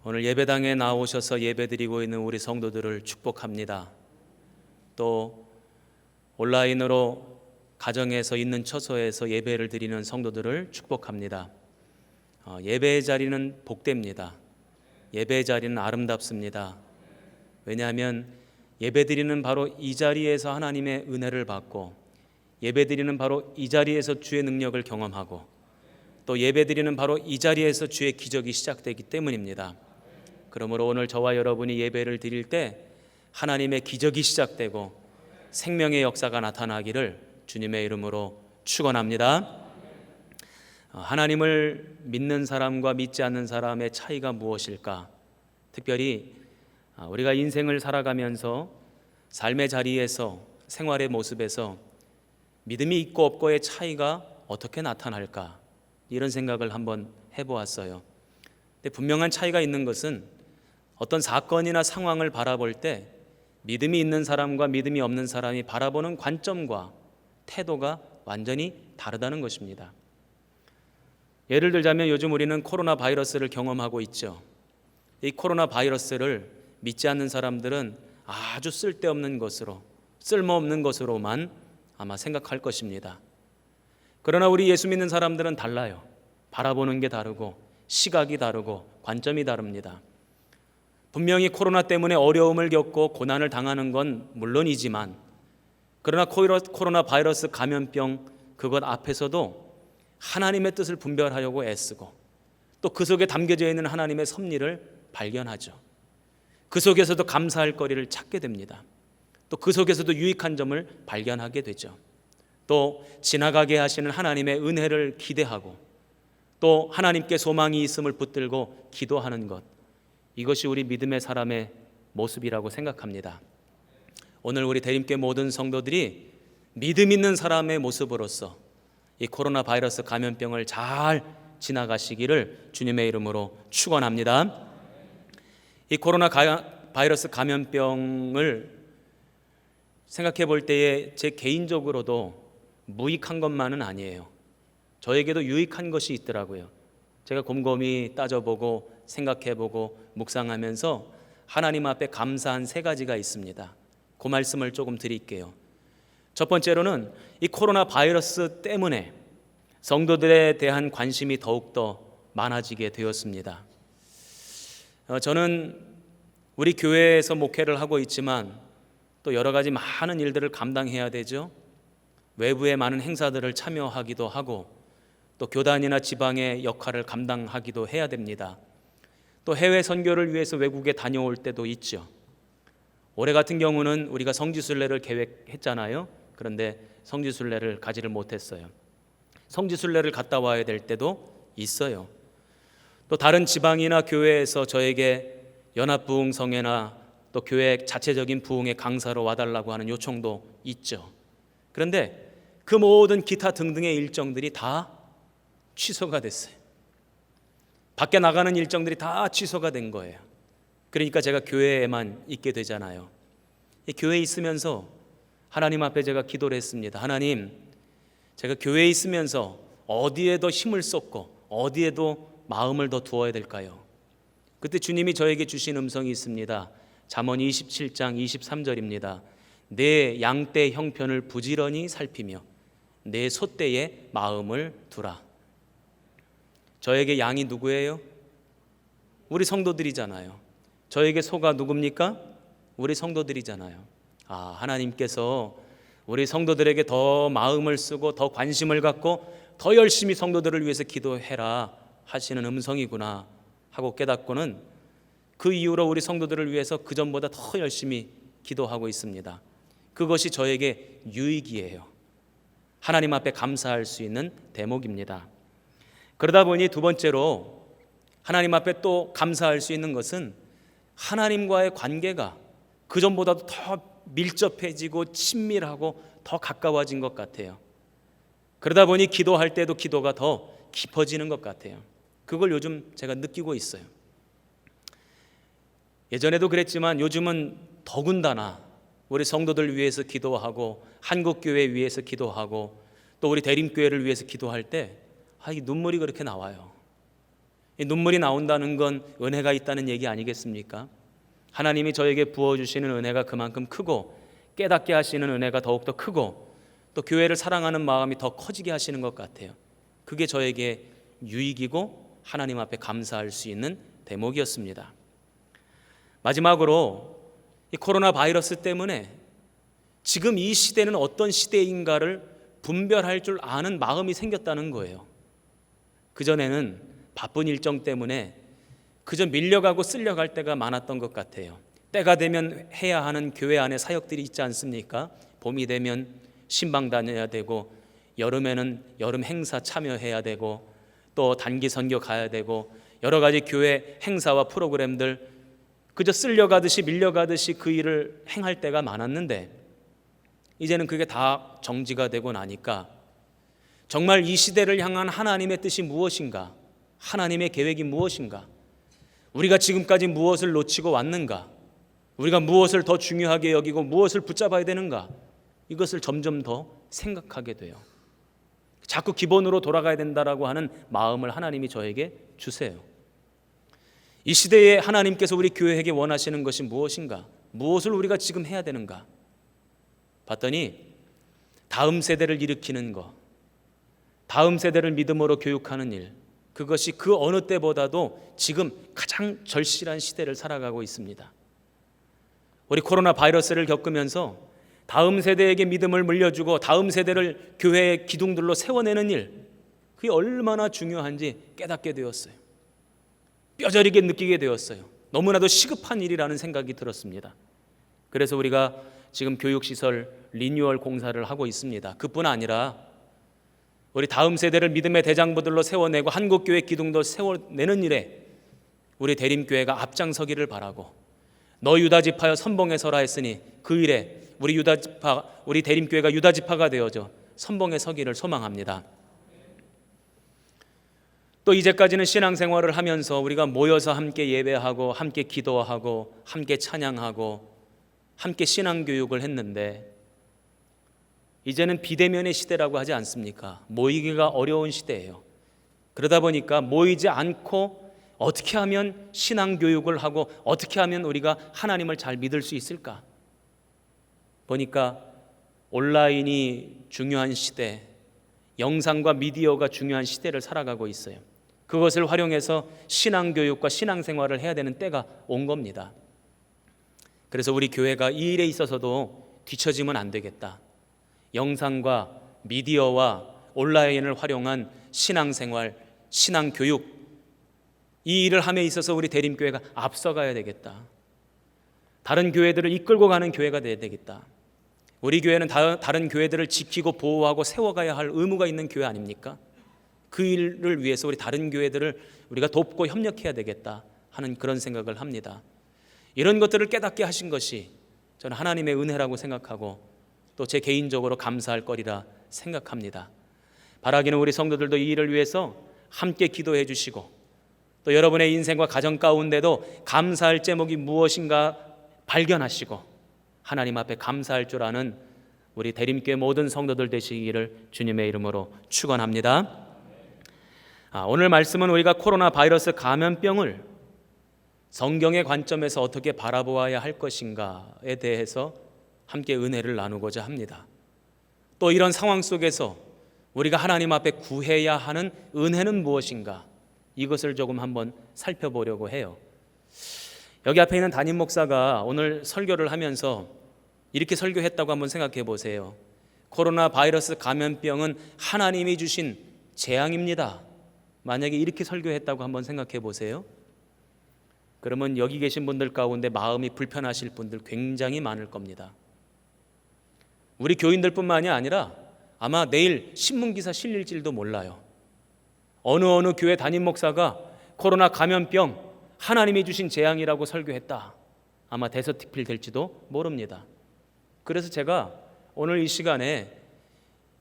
오늘 예배당에 나오셔서 예배드리고 있는 우리 성도들을 축복합니다. 또 온라인으로 가정에서 있는 처소에서 예배를 드리는 성도들을 축복합니다. 예배의 자리는 복됩니다. 예배의 자리는 아름답습니다. 왜냐하면 예배드리는 바로 이 자리에서 하나님의 은혜를 받고, 예배드리는 바로 이 자리에서 주의 능력을 경험하고, 또 예배드리는 바로 이 자리에서 주의 기적이 시작되기 때문입니다. 그러므로 오늘 저와 여러분이 예배를 드릴 때 하나님의 기적이 시작되고 생명의 역사가 나타나기를 주님의 이름으로 축원합니다. 하나님을 믿는 사람과 믿지 않는 사람의 차이가 무엇일까? 특별히 우리가 인생을 살아가면서 삶의 자리에서, 생활의 모습에서 믿음이 있고 없고의 차이가 어떻게 나타날까? 이런 생각을 한번 해보았어요. 근데 분명한 차이가 있는 것은 어떤 사건이나 상황을 바라볼 때 믿음이 있는 사람과 믿음이 없는 사람이 바라보는 관점과 태도가 완전히 다르다는 것입니다. 예를 들자면 요즘 우리는 코로나 바이러스를 경험하고 있죠. 이 코로나 바이러스를 믿지 않는 사람들은 아주 쓸데없는 것으로, 쓸모없는 것으로만 아마 생각할 것입니다. 그러나 우리 예수 믿는 사람들은 달라요. 바라보는 게 다르고 시각이 다르고 관점이 다릅니다. 분명히 코로나 때문에 어려움을 겪고 고난을 당하는 건 물론이지만, 그러나 코로나 바이러스 감염병 그것 앞에서도 하나님의 뜻을 분별하려고 애쓰고, 또 그 속에 담겨져 있는 하나님의 섭리를 발견하죠. 그 속에서도 감사할 거리를 찾게 됩니다. 또 그 속에서도 유익한 점을 발견하게 되죠. 또 지나가게 하시는 하나님의 은혜를 기대하고, 또 하나님께 소망이 있음을 붙들고 기도하는 것, 이것이 우리 믿음의 사람의 모습이라고 생각합니다. 오늘 우리 대림교회 모든 성도들이 믿음 있는 사람의 모습으로서 이 코로나 바이러스 감염병을 잘 지나가시기를 주님의 이름으로 축원합니다. 이 코로나 바이러스 감염병을 생각해 볼 때에 제 개인적으로도 무익한 것만은 아니에요. 저에게도 유익한 것이 있더라고요. 제가 곰곰이 따져보고 생각해보고 묵상하면서 하나님 앞에 감사한 3가지가 있습니다. 그 말씀을 조금 드릴게요. 첫 번째로는 이 코로나 바이러스 때문에 성도들에 대한 관심이 더욱더 많아지게 되었습니다. 저는 우리 교회에서 목회를 하고 있지만 또 여러 가지 많은 일들을 감당해야 되죠. 외부의 많은 행사들을 참여하기도 하고, 또 교단이나 지방의 역할을 감당하기도 해야 됩니다. 또 해외 선교를 위해서 외국에 다녀올 때도 있죠. 올해 같은 경우는 우리가 성지순례를 계획했잖아요. 그런데 성지순례를 가지를 못했어요. 성지순례를 갔다 와야 될 때도 있어요. 또 다른 지방이나 교회에서 저에게 연합부흥성회나 또 교회 자체적인 부흥의 강사로 와달라고 하는 요청도 있죠. 그런데 그 모든 기타 등등의 일정들이 다 취소가 됐어요. 밖에 나가는 일정들이 다 취소가 된 거예요. 그러니까 제가 교회에만 있게 되잖아요. 이 교회에 있으면서 하나님 앞에 제가 기도를 했습니다. 하나님, 제가 교회에 있으면서 어디에 더 힘을 쏟고 어디에도 마음을 더 두어야 될까요? 그때 주님이 저에게 주신 음성이 있습니다. 잠언 27장 23절입니다. 내 양떼 형편을 부지런히 살피며 내 소떼에 마음을 두라. 저에게 양이 누구예요? 우리 성도들이잖아요. 저에게 소가 누굽니까? 우리 성도들이잖아요. 하나님께서 우리 성도들에게 더 마음을 쓰고 더 관심을 갖고 더 열심히 성도들을 위해서 기도해라 하시는 음성이구나 하고 깨닫고는 그 이후로 우리 성도들을 위해서 그전보다 더 열심히 기도하고 있습니다. 그것이 저에게 유익이에요. 하나님 앞에 감사할 수 있는 대목입니다. 그러다 보니 두 번째로 하나님 앞에 또 감사할 수 있는 것은 하나님과의 관계가 그전보다도 더 밀접해지고 친밀하고 더 가까워진 것 같아요. 그러다 보니 기도할 때도 기도가 더 깊어지는 것 같아요. 그걸 요즘 제가 느끼고 있어요. 예전에도 그랬지만 요즘은 더군다나 우리 성도들 위해서 기도하고 한국교회 위해서 기도하고 또 우리 대림교회를 위해서 기도할 때 눈물이 그렇게 나와요. 이 눈물이 나온다는 건 은혜가 있다는 얘기 아니겠습니까? 하나님이 저에게 부어주시는 은혜가 그만큼 크고 깨닫게 하시는 은혜가 더욱더 크고 또 교회를 사랑하는 마음이 더 커지게 하시는 것 같아요. 그게 저에게 유익이고 하나님 앞에 감사할 수 있는 대목이었습니다. 마지막으로 이 코로나 바이러스 때문에 지금 이 시대는 어떤 시대인가를 분별할 줄 아는 마음이 생겼다는 거예요. 그전에는 바쁜 일정 때문에 그저 밀려가고 쓸려갈 때가 많았던 것 같아요. 때가 되면 해야 하는 교회 안에 사역들이 있지 않습니까? 봄이 되면 신방 다녀야 되고, 여름에는 여름 행사 참여해야 되고, 또 단기 선교 가야 되고, 여러 가지 교회 행사와 프로그램들 그저 쓸려가듯이 밀려가듯이 그 일을 행할 때가 많았는데, 이제는 그게 다 정지가 되고 나니까 정말 이 시대를 향한 하나님의 뜻이 무엇인가, 하나님의 계획이 무엇인가, 우리가 지금까지 무엇을 놓치고 왔는가, 우리가 무엇을 더 중요하게 여기고 무엇을 붙잡아야 되는가, 이것을 점점 더 생각하게 돼요. 자꾸 기본으로 돌아가야 된다라고 하는 마음을 하나님이 저에게 주세요. 이 시대에 하나님께서 우리 교회에게 원하시는 것이 무엇인가, 무엇을 우리가 지금 해야 되는가 봤더니 다음 세대를 일으키는 것, 다음 세대를 믿음으로 교육하는 일, 그것이 그 어느 때보다도 지금 가장 절실한 시대를 살아가고 있습니다. 우리 코로나 바이러스를 겪으면서 다음 세대에게 믿음을 물려주고 다음 세대를 교회의 기둥들로 세워내는 일, 그게 얼마나 중요한지 깨닫게 되었어요. 뼈저리게 느끼게 되었어요. 너무나도 시급한 일이라는 생각이 들었습니다. 그래서 우리가 지금 교육시설 리뉴얼 공사를 하고 있습니다. 그뿐 아니라 우리 다음 세대를 믿음의 대장부들로 세워내고 한국교회 기둥도 세워내는 일에 우리 대림교회가 앞장서기를 바라고, 너 유다지파여 선봉에 서라 했으니 그 일에 우리 대림교회가 유다지파가 되어져 선봉에 서기를 소망합니다. 또 이제까지는 신앙생활을 하면서 우리가 모여서 함께 예배하고 함께 기도하고 함께 찬양하고 함께 신앙교육을 했는데, 이제는 비대면의 시대라고 하지 않습니까? 모이기가 어려운 시대예요. 그러다 보니까 모이지 않고 어떻게 하면 신앙교육을 하고 어떻게 하면 우리가 하나님을 잘 믿을 수 있을까? 보니까 온라인이 중요한 시대, 영상과 미디어가 중요한 시대를 살아가고 있어요. 그것을 활용해서 신앙교육과 신앙생활을 해야 되는 때가 온 겁니다. 그래서 우리 교회가 이 일에 있어서도 뒤처지면 안 되겠다. 영상과 미디어와 온라인을 활용한 신앙생활, 신앙교육, 이 일을 함에 있어서 우리 대림교회가 앞서가야 되겠다. 다른 교회들을 이끌고 가는 교회가 되어야 되겠다. 우리 교회는 다른 교회들을 지키고 보호하고 세워가야 할 의무가 있는 교회 아닙니까? 그 일을 위해서 우리 다른 교회들을 우리가 돕고 협력해야 되겠다 하는 그런 생각을 합니다. 이런 것들을 깨닫게 하신 것이 저는 하나님의 은혜라고 생각하고 또 제 개인적으로 감사할 거리라 생각합니다. 바라기는 우리 성도들도 이 일을 위해서 함께 기도해 주시고, 또 여러분의 인생과 가정 가운데도 감사할 제목이 무엇인가 발견하시고 하나님 앞에 감사할 줄 아는 우리 대림교회 모든 성도들 되시기를 주님의 이름으로 축원합니다. 오늘 말씀은 우리가 코로나 바이러스 감염병을 성경의 관점에서 어떻게 바라보아야 할 것인가에 대해서 함께 은혜를 나누고자 합니다. 또 이런 상황 속에서 우리가 하나님 앞에 구해야 하는 은혜는 무엇인가, 이것을 조금 한번 살펴보려고 해요. 여기 앞에 있는 담임 목사가 오늘 설교를 하면서 이렇게 설교했다고 한번 생각해 보세요. 코로나 바이러스 감염병은 하나님이 주신 재앙입니다. 만약에 이렇게 설교했다고 한번 생각해 보세요. 그러면 여기 계신 분들 가운데 마음이 불편하실 분들 굉장히 많을 겁니다. 우리 교인들뿐만이 아니라 아마 내일 신문기사 실릴지도 몰라요. 어느 교회 담임 목사가 코로나 감염병 하나님이 주신 재앙이라고 설교했다. 아마 대서특필 될지도 모릅니다. 그래서 제가 오늘 이 시간에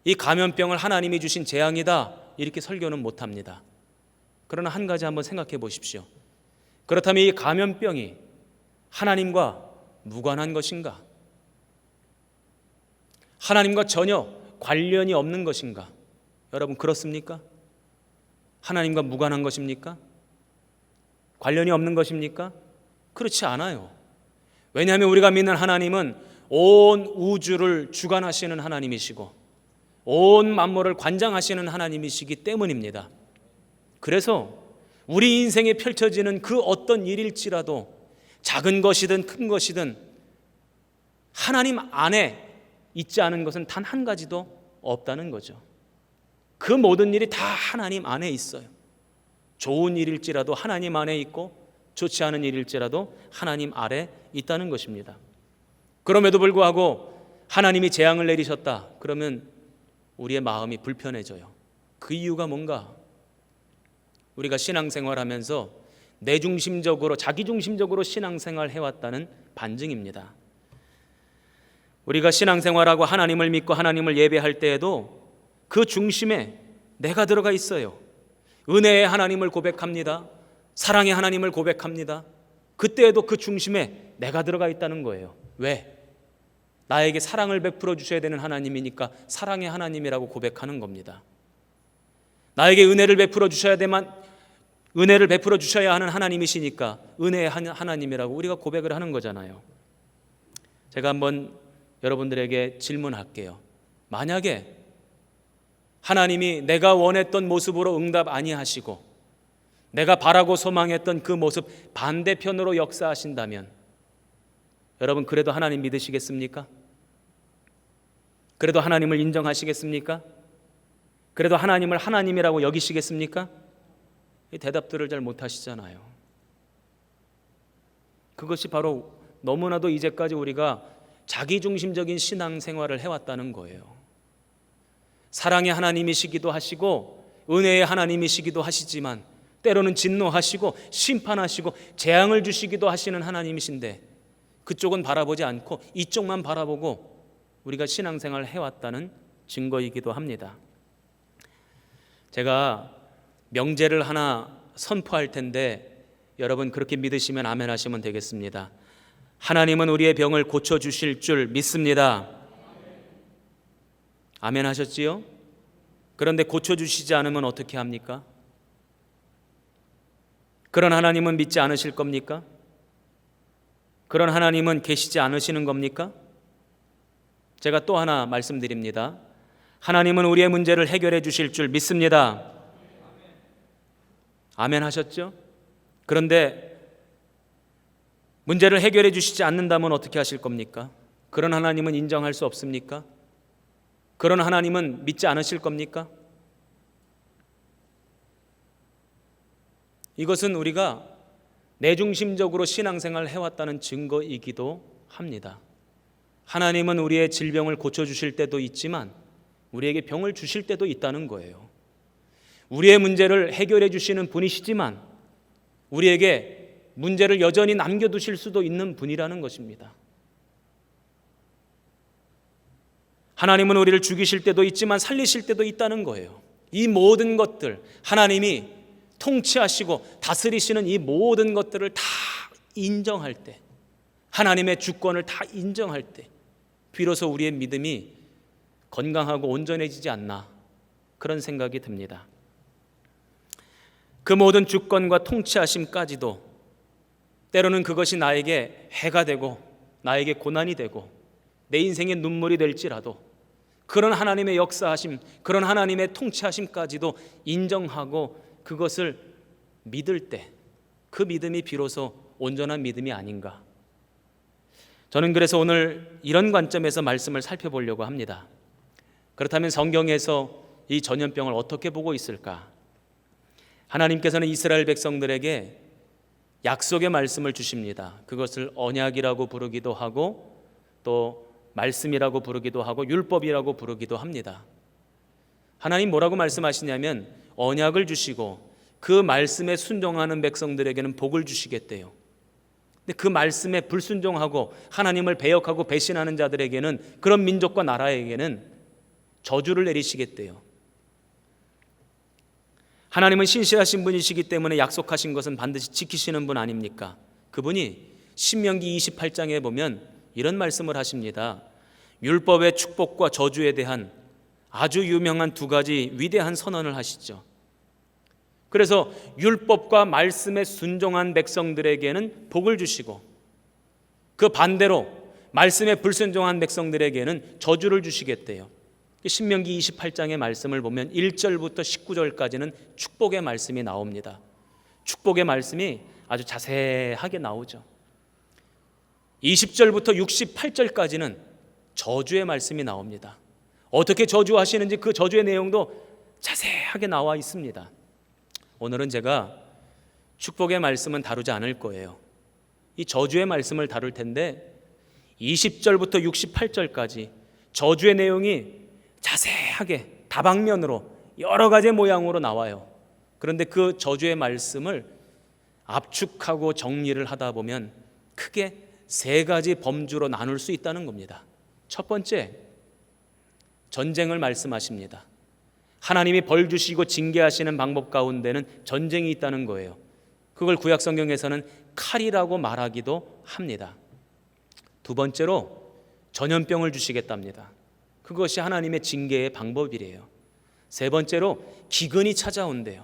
이 감염병을 하나님이 주신 재앙이다 이렇게 설교는 못합니다. 그러나 한 가지 한번 생각해 보십시오. 그렇다면 이 감염병이 하나님과 무관한 것인가? 하나님과 전혀 관련이 없는 것인가? 여러분 그렇습니까? 하나님과 무관한 것입니까? 관련이 없는 것입니까? 그렇지 않아요. 왜냐하면 우리가 믿는 하나님은 온 우주를 주관하시는 하나님이시고 온 만물을 관장하시는 하나님이시기 때문입니다. 그래서 우리 인생에 펼쳐지는 그 어떤 일일지라도 작은 것이든 큰 것이든 하나님 안에 있지 않은 것은 단 한 가지도 없다는 거죠. 그 모든 일이 다 하나님 안에 있어요. 좋은 일일지라도 하나님 안에 있고 좋지 않은 일일지라도 하나님 아래 있다는 것입니다. 그럼에도 불구하고 하나님이 재앙을 내리셨다 그러면 우리의 마음이 불편해져요. 그 이유가 뭔가? 우리가 신앙생활하면서 내중심적으로 자기중심적으로 신앙생활 해왔다는 반증입니다. 우리가 신앙생활하고 하나님을 믿고 하나님을 예배할 때에도 그 중심에 내가 들어가 있어요. 은혜의 하나님을 고백합니다. 사랑의 하나님을 고백합니다. 그때에도 그 중심에 내가 들어가 있다는 거예요. 왜? 나에게 사랑을 베풀어 주셔야 되는 하나님이니까 사랑의 하나님이라고 고백하는 겁니다. 나에게 은혜를 베풀어 주셔야 하는 하나님이시니까 은혜의 하나님이라고 우리가 고백을 하는 거잖아요. 제가 한번 여러분들에게 질문할게요. 만약에 하나님이 내가 원했던 모습으로 응답 아니하시고 내가 바라고 소망했던 그 모습 반대편으로 역사하신다면 여러분 그래도 하나님 믿으시겠습니까? 그래도 하나님을 인정하시겠습니까? 그래도 하나님을 하나님이라고 여기시겠습니까? 이 대답들을 잘 못하시잖아요. 그것이 바로 너무나도 이제까지 우리가 자기중심적인 신앙생활을 해왔다는 거예요. 사랑의 하나님이시기도 하시고 은혜의 하나님이시기도 하시지만 때로는 진노하시고 심판하시고 재앙을 주시기도 하시는 하나님이신데 그쪽은 바라보지 않고 이쪽만 바라보고 우리가 신앙생활을 해왔다는 증거이기도 합니다. 제가 명제를 하나 선포할 텐데 여러분 그렇게 믿으시면 아멘 하시면 되겠습니다. 하나님은 우리의 병을 고쳐주실 줄 믿습니다. 아멘 하셨지요? 그런데 고쳐주시지 않으면 어떻게 합니까? 그런 하나님은 믿지 않으실 겁니까? 그런 하나님은 계시지 않으시는 겁니까? 제가 또 하나 말씀드립니다. 하나님은 우리의 문제를 해결해 주실 줄 믿습니다. 아멘 하셨죠? 그런데 문제를 해결해 주시지 않는다면 어떻게 하실 겁니까? 그런 하나님은 인정할 수 없습니까? 그런 하나님은 믿지 않으실 겁니까? 이것은 우리가 내중심적으로 신앙생활을 해왔다는 증거이기도 합니다. 하나님은 우리의 질병을 고쳐주실 때도 있지만 우리에게 병을 주실 때도 있다는 거예요. 우리의 문제를 해결해 주시는 분이시지만 우리에게 문제를 여전히 남겨두실 수도 있는 분이라는 것입니다. 하나님은 우리를 죽이실 때도 있지만 살리실 때도 있다는 거예요. 이 모든 것들 하나님이 통치하시고 다스리시는 이 모든 것들을 다 인정할 때 하나님의 주권을 다 인정할 때 비로소 우리의 믿음이 건강하고 온전해지지 않나 그런 생각이 듭니다. 그 모든 주권과 통치하심까지도 때로는 그것이 나에게 해가 되고 나에게 고난이 되고 내 인생의 눈물이 될지라도 그런 하나님의 역사하심, 그런 하나님의 통치하심까지도 인정하고 그것을 믿을 때 그 믿음이 비로소 온전한 믿음이 아닌가. 저는 그래서 오늘 이런 관점에서 말씀을 살펴보려고 합니다. 그렇다면 성경에서 이 전염병을 어떻게 보고 있을까? 하나님께서는 이스라엘 백성들에게 약속의 말씀을 주십니다. 그것을 언약이라고 부르기도 하고 또 말씀이라고 부르기도 하고 율법이라고 부르기도 합니다. 하나님 뭐라고 말씀하시냐면 언약을 주시고 그 말씀에 순종하는 백성들에게는 복을 주시겠대요. 근데 그 말씀에 불순종하고 하나님을 배역하고 배신하는 자들에게는 그런 민족과 나라에게는 저주를 내리시겠대요. 하나님은 신실하신 분이시기 때문에 약속하신 것은 반드시 지키시는 분 아닙니까? 그분이 신명기 28장에 보면 이런 말씀을 하십니다. 율법의 축복과 저주에 대한 아주 유명한 두 가지 위대한 선언을 하시죠. 그래서 율법과 말씀에 순종한 백성들에게는 복을 주시고 그 반대로 말씀에 불순종한 백성들에게는 저주를 주시겠대요. 신명기 28장의 말씀을 보면 1절부터 19절까지는 축복의 말씀이 나옵니다. 축복의 말씀이 아주 자세하게 나오죠. 20절부터 68절까지는 저주의 말씀이 나옵니다. 어떻게 저주하시는지 그 저주의 내용도 자세하게 나와 있습니다. 오늘은 제가 축복의 말씀은 다루지 않을 거예요. 이 저주의 말씀을 다룰 텐데 20절부터 68절까지 저주의 내용이 자세하게 다방면으로 여러 가지 모양으로 나와요. 그런데 그 저주의 말씀을 압축하고 정리를 하다 보면 크게 세 가지 범주로 나눌 수 있다는 겁니다. 첫 번째, 전쟁을 말씀하십니다. 하나님이 벌 주시고 징계하시는 방법 가운데는 전쟁이 있다는 거예요. 그걸 구약 성경에서는 칼이라고 말하기도 합니다. 두 번째로 전염병을 주시겠답니다. 그것이 하나님의 징계의 방법이래요. 세 번째로 기근이 찾아온대요.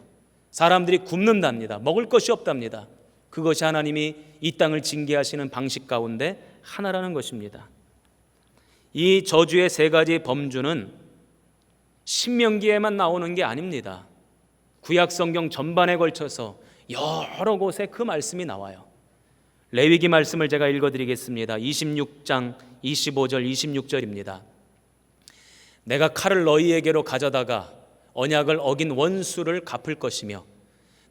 사람들이 굶는답니다. 먹을 것이 없답니다. 그것이 하나님이 이 땅을 징계하시는 방식 가운데 하나라는 것입니다. 이 저주의 세 가지 범주는 신명기에만 나오는 게 아닙니다. 구약 성경 전반에 걸쳐서 여러 곳에 그 말씀이 나와요. 레위기 말씀을 제가 읽어드리겠습니다. 26장 25절 26절입니다. 내가 칼을 너희에게로 가져다가 언약을 어긴 원수를 갚을 것이며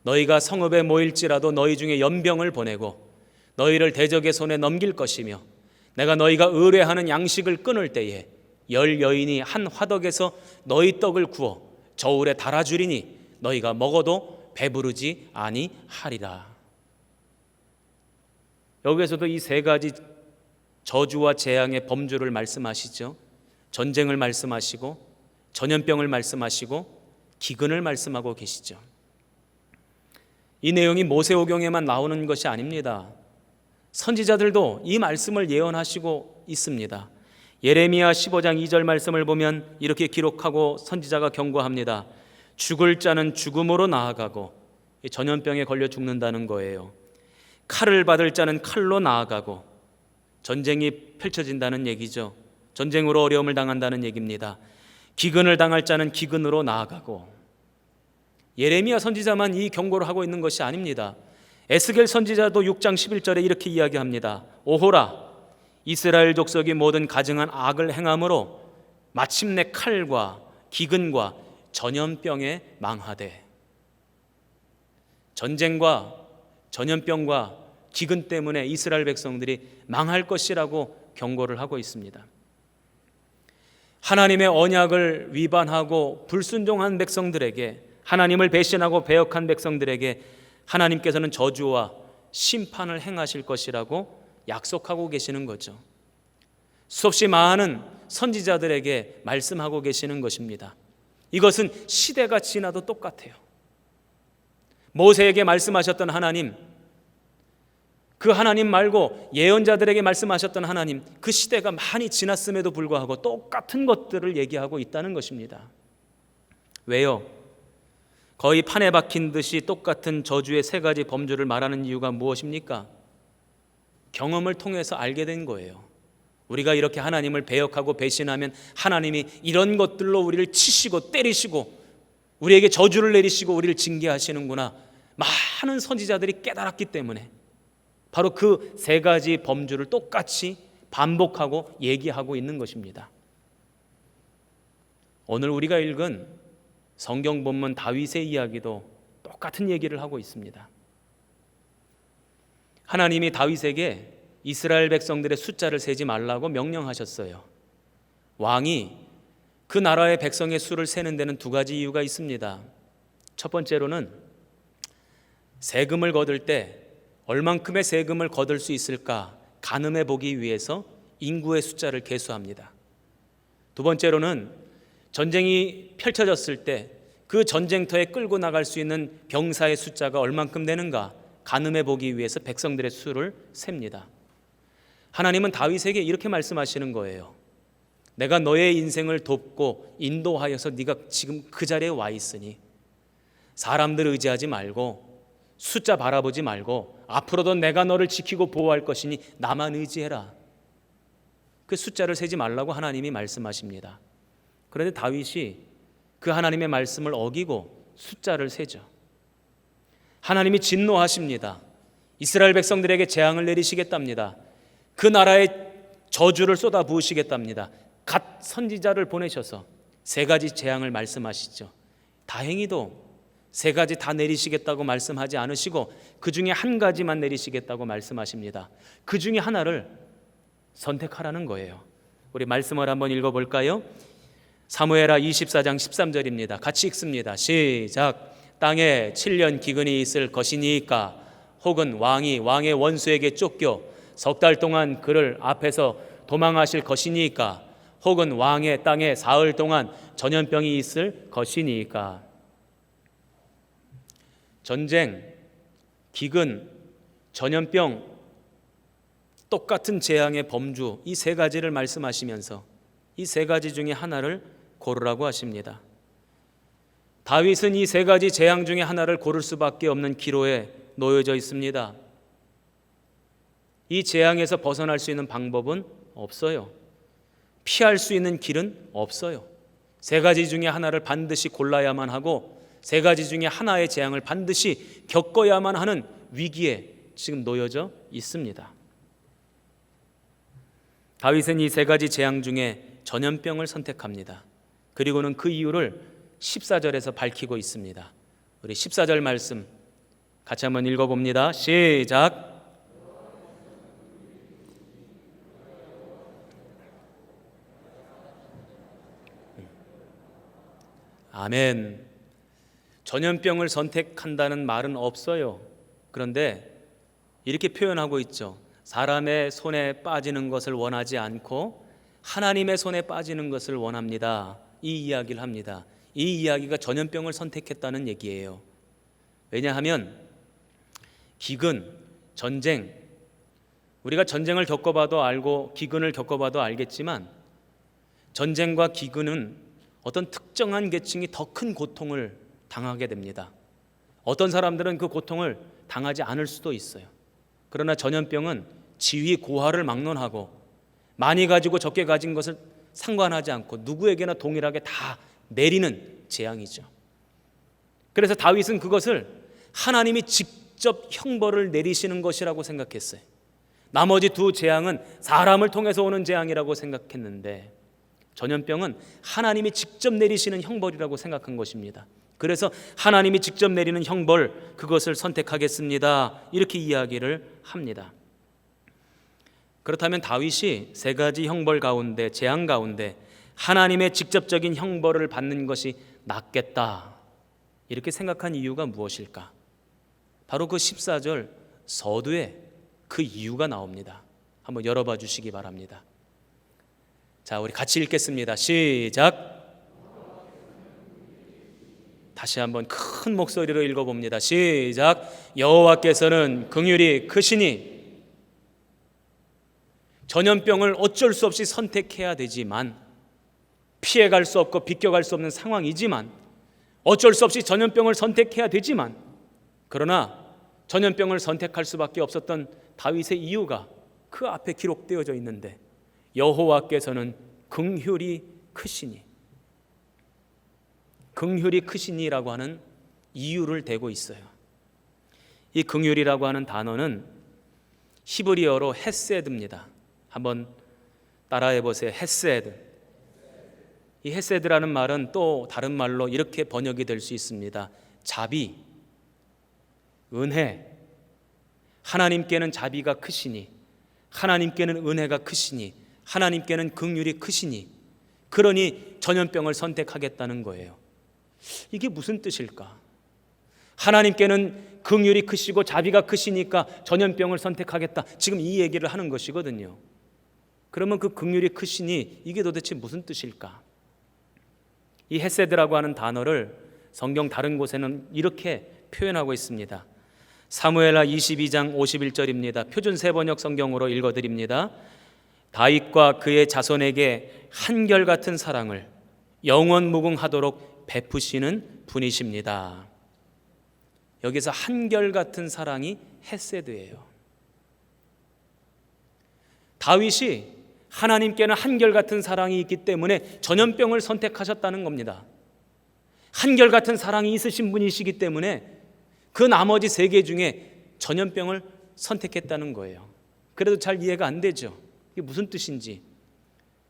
너희가 성읍에 모일지라도 너희 중에 연병을 보내고 너희를 대적의 손에 넘길 것이며 내가 너희가 의뢰하는 양식을 끊을 때에 열 여인이 한 화덕에서 너희 떡을 구워 저울에 달아주리니 너희가 먹어도 배부르지 아니하리라. 여기에서도 이 세 가지 저주와 재앙의 범주를 말씀하시죠. 전쟁을 말씀하시고 전염병을 말씀하시고 기근을 말씀하고 계시죠. 이 내용이 모세오경에만 나오는 것이 아닙니다. 선지자들도 이 말씀을 예언하시고 있습니다. 예레미야 15장 2절 말씀을 보면 이렇게 기록하고 선지자가 경고합니다. 죽을 자는 죽음으로 나아가고, 전염병에 걸려 죽는다는 거예요. 칼을 받을 자는 칼로 나아가고, 전쟁이 펼쳐진다는 얘기죠. 전쟁으로 어려움을 당한다는 얘기입니다. 기근을 당할 자는 기근으로 나아가고. 예레미야 선지자만 이 경고를 하고 있는 것이 아닙니다. 에스겔 선지자도 6장 11절에 이렇게 이야기합니다. 오호라, 이스라엘 족속이 모든 가증한 악을 행함으로 마침내 칼과 기근과 전염병에 망하되. 전쟁과 전염병과 기근 때문에 이스라엘 백성들이 망할 것이라고 경고를 하고 있습니다. 하나님의 언약을 위반하고 불순종한 백성들에게, 하나님을 배신하고 배역한 백성들에게 하나님께서는 저주와 심판을 행하실 것이라고 약속하고 계시는 거죠. 수없이 많은 선지자들에게 말씀하고 계시는 것입니다. 이것은 시대가 지나도 똑같아요. 모세에게 말씀하셨던 하나님, 그 하나님 말고 예언자들에게 말씀하셨던 하나님, 그 시대가 많이 지났음에도 불구하고 똑같은 것들을 얘기하고 있다는 것입니다. 왜요? 거의 판에 박힌 듯이 똑같은 저주의 세 가지 범주를 말하는 이유가 무엇입니까? 경험을 통해서 알게 된 거예요. 우리가 이렇게 하나님을 배역하고 배신하면 하나님이 이런 것들로 우리를 치시고 때리시고 우리에게 저주를 내리시고 우리를 징계하시는구나. 많은 선지자들이 깨달았기 때문에 바로 그 세 가지 범주를 똑같이 반복하고 얘기하고 있는 것입니다. 오늘 우리가 읽은 성경 본문 다윗의 이야기도 똑같은 얘기를 하고 있습니다. 하나님이 다윗에게 이스라엘 백성들의 숫자를 세지 말라고 명령하셨어요. 왕이 그 나라의 백성의 수를 세는 데는 두 가지 이유가 있습니다. 첫 번째로는 세금을 거둘 때 얼만큼의 세금을 거둘 수 있을까 가늠해 보기 위해서 인구의 숫자를 계수합니다. 두 번째로는 전쟁이 펼쳐졌을 때 그 전쟁터에 끌고 나갈 수 있는 병사의 숫자가 얼만큼 되는가 가늠해 보기 위해서 백성들의 수를 셉니다. 하나님은 다윗에게 이렇게 말씀하시는 거예요. 내가 너의 인생을 돕고 인도하여서 네가 지금 그 자리에 와 있으니 사람들 의지하지 말고 숫자 바라보지 말고 앞으로도 내가 너를 지키고 보호할 것이니 나만 의지해라. 그 숫자를 세지 말라고 하나님이 말씀하십니다. 그런데 다윗이 그 하나님의 말씀을 어기고 숫자를 세죠. 하나님이 진노하십니다. 이스라엘 백성들에게 재앙을 내리시겠답니다. 그 나라에 저주를 쏟아 부으시겠답니다. 갓 선지자를 보내셔서 세 가지 재앙을 말씀하시죠. 다행히도 세 가지 다 내리시겠다고 말씀하지 않으시고 그 중에 한 가지만 내리시겠다고 말씀하십니다. 그 중에 하나를 선택하라는 거예요. 우리 말씀을 한번 읽어볼까요? 사무엘하 24장 13절입니다. 같이 읽습니다. 시작. 땅에 7년 기근이 있을 것이니까 혹은 왕이 왕의 원수에게 쫓겨 석 달 동안 그를 앞에서 도망하실 것이니까 혹은 왕의 땅에 사흘 동안 전염병이 있을 것이니까. 전쟁, 기근, 전염병, 똑같은 재앙의 범주, 이 세 가지를 말씀하시면서 이 세 가지 중에 하나를 고르라고 하십니다. 다윗은 이 세 가지 재앙 중에 하나를 고를 수밖에 없는 기로에 놓여져 있습니다. 이 재앙에서 벗어날 수 있는 방법은 없어요. 피할 수 있는 길은 없어요. 세 가지 중에 하나를 반드시 골라야만 하고 세 가지 중에 하나의 재앙을 반드시 겪어야만 하는 위기에 지금 놓여져 있습니다. 다윗은 이 세 가지 재앙 중에 전염병을 선택합니다. 그리고는 그 이유를 14절에서 밝히고 있습니다. 우리 14절 말씀 같이 한번 읽어봅니다. 시작. 아멘. 전염병을 선택한다는 말은 없어요. 그런데 이렇게 표현하고 있죠. 사람의 손에 빠지는 것을 원하지 않고 하나님의 손에 빠지는 것을 원합니다. 이 이야기를 합니다. 이 이야기가 전염병을 선택했다는 얘기예요. 왜냐하면 기근, 전쟁, 우리가 전쟁을 겪어봐도 알고 기근을 겪어봐도 알겠지만 전쟁과 기근은 어떤 특정한 계층이 더 큰 고통을 당하게 됩니다. 어떤 사람들은 그 고통을 당하지 않을 수도 있어요. 그러나 전염병은 지위 고하를 막론하고 많이 가지고 적게 가진 것을 상관하지 않고 누구에게나 동일하게 다 내리는 재앙이죠. 그래서 다윗은 그것을 하나님이 직접 형벌을 내리시는 것이라고 생각했어요. 나머지 두 재앙은 사람을 통해서 오는 재앙이라고 생각했는데 전염병은 하나님이 직접 내리시는 형벌이라고 생각한 것입니다. 그래서 하나님이 직접 내리는 형벌, 그것을 선택하겠습니다. 이렇게 이야기를 합니다. 그렇다면 다윗이 세 가지 형벌 가운데, 재앙 가운데 하나님의 직접적인 형벌을 받는 것이 낫겠다, 이렇게 생각한 이유가 무엇일까? 바로 그 14절 서두에 그 이유가 나옵니다. 한번 열어봐 주시기 바랍니다. 자, 우리 같이 읽겠습니다. 시작. 다시 한번 큰 목소리로 읽어봅니다. 시작. 여호와께서는 긍휼이 크시니. 전염병을 어쩔 수 없이 선택해야 되지만, 피해갈 수 없고 비껴갈 수 없는 상황이지만, 어쩔 수 없이 전염병을 선택해야 되지만, 그러나 전염병을 선택할 수밖에 없었던 다윗의 이유가 그 앞에 기록되어져 있는데, 여호와께서는 긍휼이 크시니, 긍휼이 크시니라고 하는 이유를 대고 있어요. 이 긍휼이라고 하는 단어는 히브리어로 헤세드입니다. 한번 따라해 보세요. 헤세드. 이 헤세드라는 말은 또 다른 말로 이렇게 번역이 될 수 있습니다. 자비, 은혜. 하나님께는 자비가 크시니, 하나님께는 은혜가 크시니, 하나님께는 긍휼이 크시니, 그러니 전염병을 선택하겠다는 거예요. 이게 무슨 뜻일까? 하나님께는 긍휼이 크시고 자비가 크시니까 전염병을 선택하겠다, 지금 이 얘기를 하는 것이거든요. 그러면 그 긍휼이 크시니 이게 도대체 무슨 뜻일까? 이 헤세드라고 하는 단어를 성경 다른 곳에는 이렇게 표현하고 있습니다. 사무엘하 22장 51절입니다. 표준 세번역 성경으로 읽어드립니다. 다윗과 그의 자손에게 한결같은 사랑을 영원무궁하도록 베푸시는 분이십니다. 여기서 한결같은 사랑이 헤세드예요. 다윗이 하나님께는 한결같은 사랑이 있기 때문에 전염병을 선택하셨다는 겁니다. 한결같은 사랑이 있으신 분이시기 때문에 그 나머지 세 개 중에 전염병을 선택했다는 거예요. 그래도 잘 이해가 안 되죠. 이게 무슨 뜻인지.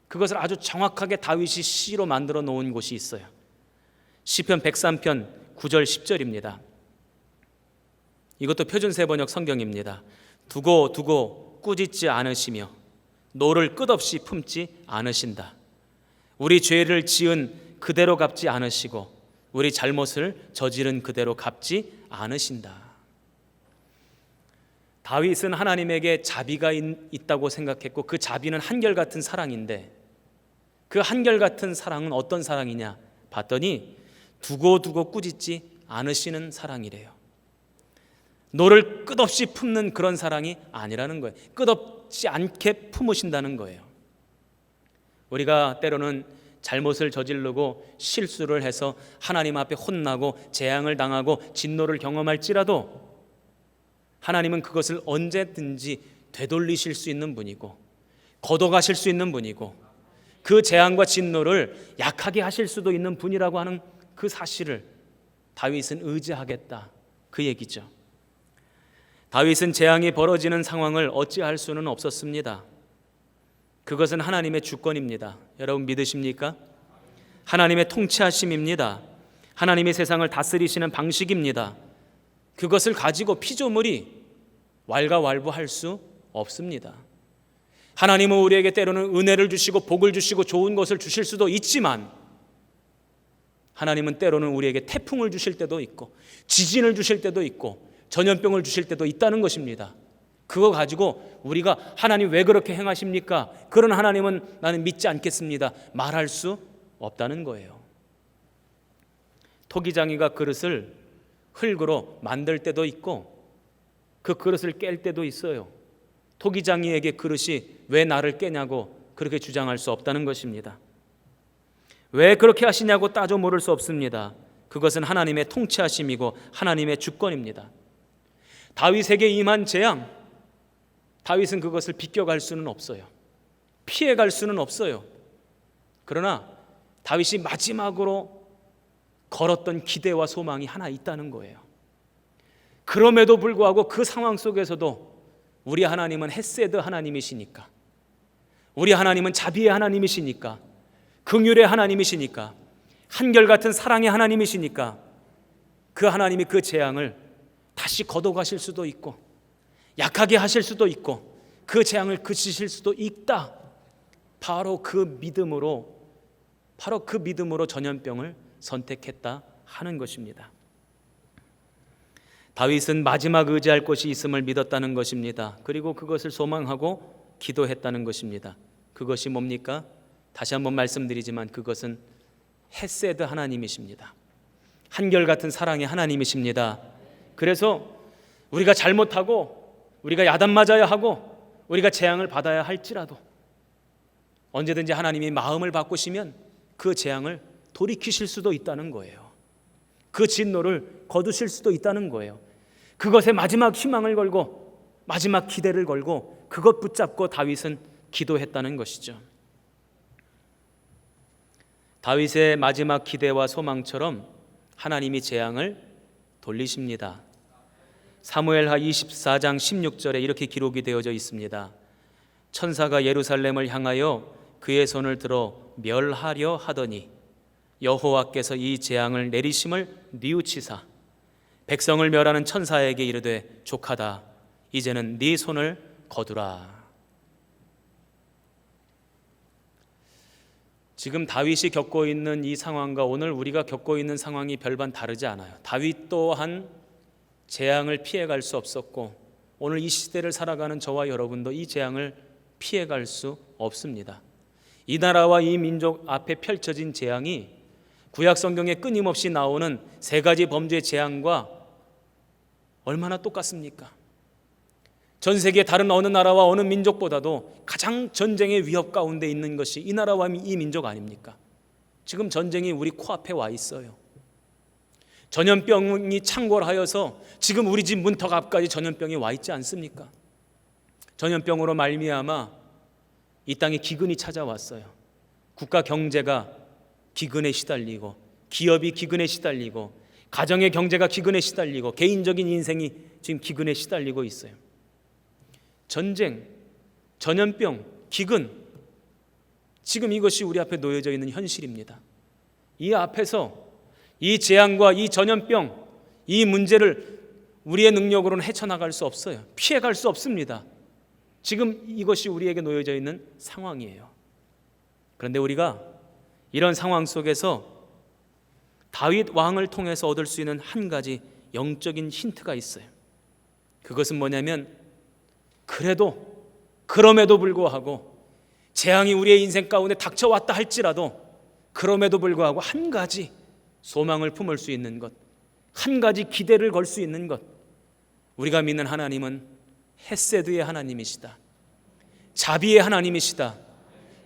그것을 아주 정확하게 다윗이 시로 만들어 놓은 곳이 있어요. 시편 103편 9절 10절입니다. 이것도 표준세 번역 성경입니다. 두고 두고 꾸짖지 않으시며 노를 끝없이 품지 않으신다. 우리 죄를 지은 그대로 갚지 않으시고 우리 잘못을 저지른 그대로 갚지 않으신다. 다윗은 하나님에게 자비가 있다고 생각했고 그 자비는 한결같은 사랑인데 그 한결같은 사랑은 어떤 사랑이냐 봤더니 두고 두고 꾸짖지 않으시는 사랑이래요. 노를 끝없이 품는 그런 사랑이 아니라는 거예요. 끝없지 않게 품으신다는 거예요. 우리가 때로는 잘못을 저지르고 실수를 해서 하나님 앞에 혼나고 재앙을 당하고 진노를 경험할지라도 하나님은 그것을 언제든지 되돌리실 수 있는 분이고 걷어가실 수 있는 분이고 그 재앙과 진노를 약하게 하실 수도 있는 분이라고 하는 그 사실을 다윗은 의지하겠다, 그 얘기죠. 다윗은 재앙이 벌어지는 상황을 어찌할 수는 없었습니다. 그것은 하나님의 주권입니다. 여러분 믿으십니까? 하나님의 통치하심입니다. 하나님이 세상을 다스리시는 방식입니다. 그것을 가지고 피조물이 왈가왈부할 수 없습니다. 하나님은 우리에게 때로는 은혜를 주시고 복을 주시고 좋은 것을 주실 수도 있지만 하나님은 때로는 우리에게 태풍을 주실 때도 있고 지진을 주실 때도 있고 전염병을 주실 때도 있다는 것입니다. 그거 가지고 우리가 하나님 왜 그렇게 행하십니까? 그런 하나님은 나는 믿지 않겠습니다. 말할 수 없다는 거예요. 토기장이가 그릇을 흙으로 만들 때도 있고 그 그릇을 깰 때도 있어요. 토기장이에게 그릇이 왜 나를 깨냐고 그렇게 주장할 수 없다는 것입니다. 왜 그렇게 하시냐고 따져 물을 수 없습니다. 그것은 하나님의 통치하심이고 하나님의 주권입니다. 다윗에게 임한 재앙, 다윗은 그것을 비껴갈 수는 없어요. 피해갈 수는 없어요. 그러나 다윗이 마지막으로 걸었던 기대와 소망이 하나 있다는 거예요. 그럼에도 불구하고 그 상황 속에서도 우리 하나님은 헤세드 하나님이시니까, 우리 하나님은 자비의 하나님이시니까, 긍휼의 하나님이시니까, 한결같은 사랑의 하나님이시니까 그 하나님이 그 재앙을 다시 걷어가실 수도 있고 약하게 하실 수도 있고 그 재앙을 그치실 수도 있다. 바로 그 믿음으로 전염병을 선택했다 하는 것입니다. 다윗은 마지막 의지할 곳이 있음을 믿었다는 것입니다. 그리고 그것을 소망하고 기도했다는 것입니다. 그것이 뭡니까? 다시 한번 말씀드리지만 그것은 헤세드 하나님이십니다. 한결같은 사랑의 하나님이십니다. 그래서 우리가 잘못하고 우리가 야단 맞아야 하고 우리가 재앙을 받아야 할지라도 언제든지 하나님이 마음을 바꾸시면 그 재앙을 돌이키실 수도 있다는 거예요. 그 진노를 거두실 수도 있다는 거예요. 그것에 마지막 희망을 걸고 마지막 기대를 걸고 그것 붙잡고 다윗은 기도했다는 것이죠. 다윗의 마지막 기대와 소망처럼 하나님이 재앙을 돌리십니다. 사무엘하 24장 16절에 이렇게 기록이 되어져 있습니다. 천사가 예루살렘을 향하여 그의 손을 들어 멸하려 하더니 여호와께서 이 재앙을 내리심을 뉘우치사 백성을 멸하는 천사에게 이르되 족하다 이제는 네 손을 거두라. 지금 다윗이 겪고 있는 이 상황과 오늘 우리가 겪고 있는 상황이 별반 다르지 않아요. 다윗 또한 재앙을 피해갈 수 없었고 오늘 이 시대를 살아가는 저와 여러분도 이 재앙을 피해갈 수 없습니다. 이 나라와 이 민족 앞에 펼쳐진 재앙이 구약 성경에 끊임없이 나오는 세 가지 범죄 재앙과 얼마나 똑같습니까? 전 세계 다른 어느 나라와 어느 민족보다도 가장 전쟁의 위협 가운데 있는 것이 이 나라와 이 민족 아닙니까? 지금 전쟁이 우리 코앞에 와 있어요. 전염병이 창궐하여서 지금 우리 집 문턱 앞까지 전염병이 와 있지 않습니까? 전염병으로 말미암아 이 땅에 기근이 찾아왔어요. 국가 경제가 기근에 시달리고, 기업이 기근에 시달리고, 가정의 경제가 기근에 시달리고, 개인적인 인생이 지금 기근에 시달리고 있어요. 전쟁, 전염병, 기근, 지금 이것이 우리 앞에 놓여져 있는 현실입니다. 이 앞에서 이 재앙과 이 전염병, 이 문제를 우리의 능력으로는 헤쳐나갈 수 없어요. 피해갈 수 없습니다. 지금 이것이 우리에게 놓여져 있는 상황이에요. 그런데 우리가 이런 상황 속에서 다윗 왕을 통해서 얻을 수 있는 한 가지 영적인 힌트가 있어요. 그것은 뭐냐면, 그럼에도 불구하고 재앙이 우리의 인생 가운데 닥쳐왔다 할지라도 그럼에도 불구하고 한 가지 소망을 품을 수 있는 것, 한 가지 기대를 걸 수 있는 것, 우리가 믿는 하나님은 헤세드의 하나님이시다, 자비의 하나님이시다,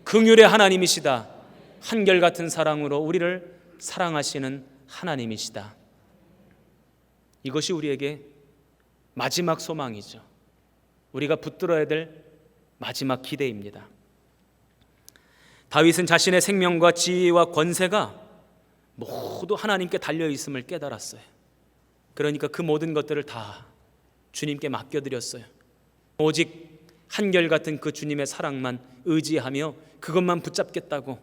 긍휼의 하나님이시다, 한결같은 사랑으로 우리를 사랑하시는 하나님이시다. 이것이 우리에게 마지막 소망이죠. 우리가 붙들어야 될 마지막 기대입니다. 다윗은 자신의 생명과 지위와 권세가 모두 하나님께 달려있음을 깨달았어요. 그러니까 그 모든 것들을 다 주님께 맡겨드렸어요. 오직 한결같은 그 주님의 사랑만 의지하며 그것만 붙잡겠다고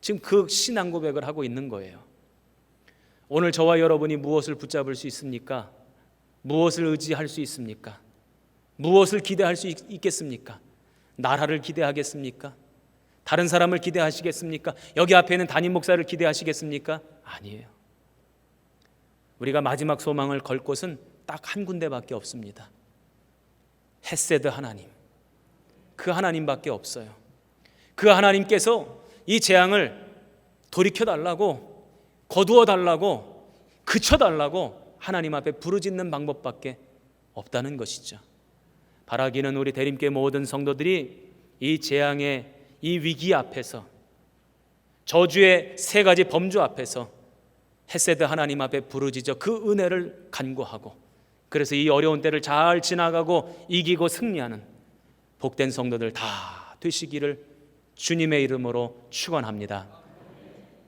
지금 그 신앙 고백을 하고 있는 거예요. 오늘 저와 여러분이 무엇을 붙잡을 수 있습니까? 무엇을 의지할 수 있습니까? 무엇을 기대할 수 있겠습니까? 나라를 기대하겠습니까? 다른 사람을 기대하시겠습니까? 여기 앞에 있는 담임 목사를 기대하시겠습니까? 아니에요. 우리가 마지막 소망을 걸 곳은 딱 한 군데밖에 없습니다. 헤세드 하나님, 그 하나님밖에 없어요. 그 하나님께서 이 재앙을 돌이켜달라고, 거두어달라고, 그쳐달라고 하나님 앞에 부르짖는 방법밖에 없다는 것이죠. 바라기는 우리 대림교회 모든 성도들이 이 재앙의 이 위기 앞에서, 저주의 세 가지 범주 앞에서 헤세드 하나님 앞에 부르짖어 그 은혜를 간구하고, 그래서 이 어려운 때를 잘 지나가고 이기고 승리하는 복된 성도들 다 되시기를 주님의 이름으로 축원합니다.